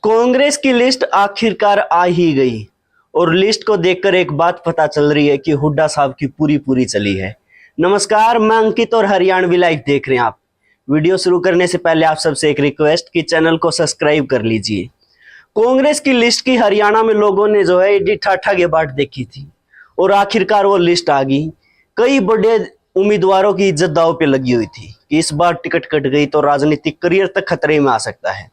कांग्रेस की लिस्ट आखिरकार आ ही गई और लिस्ट को देखकर एक बात पता चल रही है कि हुड्डा साहब की पूरी पूरी चली है। नमस्कार, मैं अंकित और हरियाणवी लाइव देख रहे हैं आप। वीडियो शुरू करने से पहले आप सबसे एक रिक्वेस्ट कि चैनल को सब्सक्राइब कर लीजिए। कांग्रेस की लिस्ट की हरियाणा में लोगों ने जो है एडी ठाठा के बाट देखी थी और आखिरकार वो लिस्ट आ गई। कई बड़े उम्मीदवारों की इज्जत दांव पे लगी हुई थी कि इस बार टिकट कट गई तो राजनीतिक करियर तक खतरे में आ सकता है।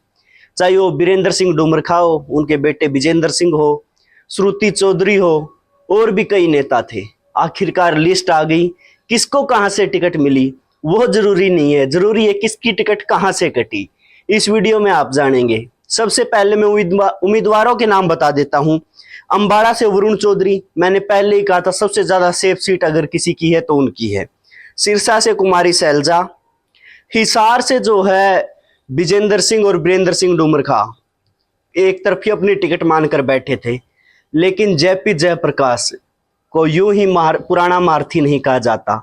चाहे वो बीरेंद्र सिंह डुमरखा हो, उनके बेटे विजेंद्र सिंह हो, श्रुति चौधरी हो, और भी कई नेता थे। आखिरकार लिस्ट आ गई। किसको कहां से टिकट मिली वो जरूरी नहीं है, जरूरी है किसकी टिकट कहां से कटी। इस वीडियो में आप जानेंगे। सबसे पहले मैं उम्मीदवारों के नाम बता देता हूं। अंबाला से वरुण चौधरी, मैंने पहले ही कहा था सबसे ज्यादा सेफ सीट अगर किसी की है तो उनकी है। सिरसा से कुमारी सैलजा, हिसार से जो है विजेंद्र सिंह और बीरेंद्र सिंह डुमरखा एक तरफी अपनी टिकट मानकर बैठे थे, लेकिन जेपी जयप्रकाश को यूं ही पुराना मार्थी नहीं कहा जाता।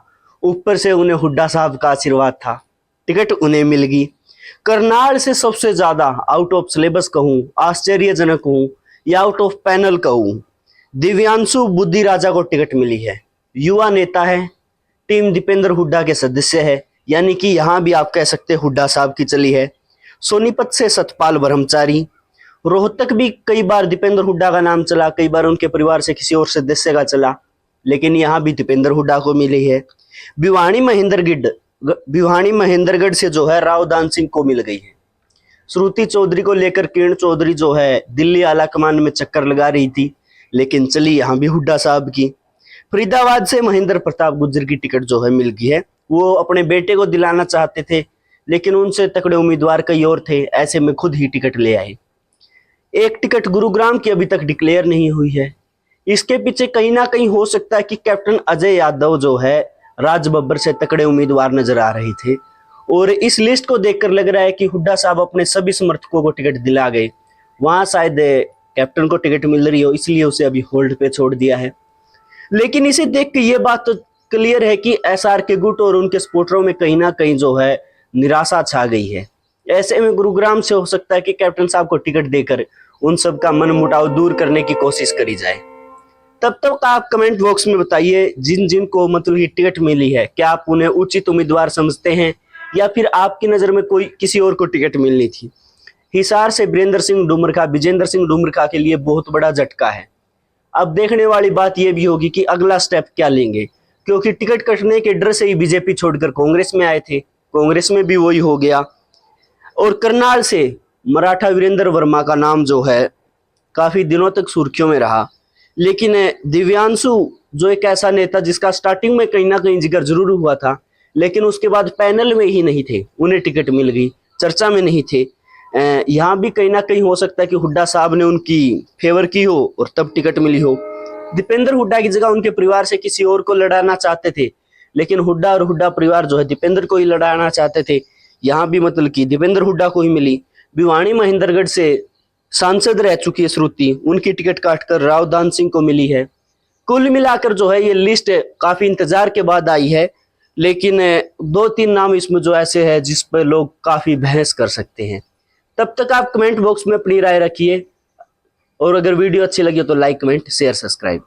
ऊपर से उन्हें हुड्डा साहब का आशीर्वाद था, टिकट उन्हें मिल गई। करनाल से सबसे ज्यादा आउट ऑफ सिलेबस कहूं, आश्चर्यजनक कहूं या आउट ऑफ पैनल कहूं, दिव्यांशु बुद्धि राजा को टिकट मिली है। युवा नेता है, टीम दीपेंद्र हुड्डा के सदस्य है, यानी कि यहां भी आप कह सकते हैं हुड्डा साहब की चली है। सोनीपत से सतपाल ब्रह्मचारी, रोहतक भी कई बार दीपेंद्र हुड्डा का नाम चला, कई बार उनके परिवार से किसी और सदस्य का चला, लेकिन यहां भी दीपेंद्र हुड्डा को मिली है। भिवानी महेंद्रगढ़ से जो है रावदान सिंह को मिल गई है। श्रुति चौधरी को लेकर किरण चौधरी जो है दिल्ली आला कमान में चक्कर लगा रही थी, लेकिन चली यहां भी हुड्डा साहब की। फरीदाबाद से महेंद्र प्रताप गुर्जर की टिकट जो है मिल गई है। वो अपने बेटे को दिलाना चाहते थे, लेकिन उनसे तगड़े उम्मीदवार कई और थे, ऐसे में खुद ही टिकट ले आए। एक टिकट गुरुग्राम की अभी तक डिक्लेयर नहीं हुई है। इसके पीछे कहीं ना कहीं हो सकता है कि कैप्टन अजय यादव जो है राजबब्बर से तगड़े उम्मीदवार नजर आ रहे थे, और इस लिस्ट को देखकर लग रहा है कि हुड्डा साहब अपने सभी समर्थकों को टिकट दिला गए। वहां शायद कैप्टन को टिकट मिल रही हो, इसलिए उसे अभी होल्ड पे छोड़ दिया है। लेकिन इसे देख के ये बात तो क्लियर है कि एसआर के गुट और उनके सपोर्टरों में कहीं ना कहीं जो है निराशा छा गई है। ऐसे में गुरुग्राम से हो सकता है कि कैप्टन साहब को टिकट देकर उन सब का मन मुटाव दूर करने की कोशिश करी जाए। तब तक आप कमेंट बॉक्स में बताइए जिन जिन को मतलब ये टिकट मिली है, क्या आप उन्हें उचित उम्मीदवार समझते हैं या फिर आपकी नजर में कोई किसी और को टिकट मिलनी थी। हिसार से बीरेंद्र सिंह डुमरखा विजेंद्र सिंह डुमरखा के लिए बहुत बड़ा झटका है। अब देखने वाली बात यह भी होगी कि अगला स्टेप क्या लेंगे, क्योंकि टिकट कटने के डर से ही बीजेपी छोड़कर कांग्रेस में आए थे, कांग्रेस में भी वही हो गया। और करनाल से मराठा वीरेंद्र वर्मा का नाम जो है काफी दिनों तक सुर्खियों में रहा, लेकिन दिव्यांशु जो एक ऐसा नेता जिसका स्टार्टिंग में कहीं ना कहीं जिक्र जरूर हुआ था, लेकिन उसके बाद पैनल में ही नहीं थे, उन्हें टिकट मिल गई, चर्चा में नहीं थे। यहाँ भी कहीं ना कहीं हो सकता है कि हुड्डा साहब ने उनकी फेवर की हो और तब टिकट मिली हो। दीपेंद्र हुड्डा की जगह उनके परिवार से किसी और को लड़ाना चाहते थे, लेकिन हुड्डा और हुड्डा परिवार जो है दीपेंद्र को ही लड़ाना चाहते थे। यहाँ भी मतलब कि दीपेंद्र हुड्डा को ही मिली। भिवानी महेंद्रगढ़ से सांसद रह चुकी है श्रुति, उनकी टिकट काटकर रावदान सिंह को मिली है। कुल मिलाकर जो है ये लिस्ट काफी इंतजार के बाद आई है, लेकिन 2-3 नाम इसमें जो ऐसे हैं जिस पर लोग काफी बहस कर सकते हैं। तब तक आप कमेंट बॉक्स में अपनी राय रखिए, और अगर वीडियो अच्छी लगी तो लाइक, कमेंट, शेयर, सब्सक्राइब।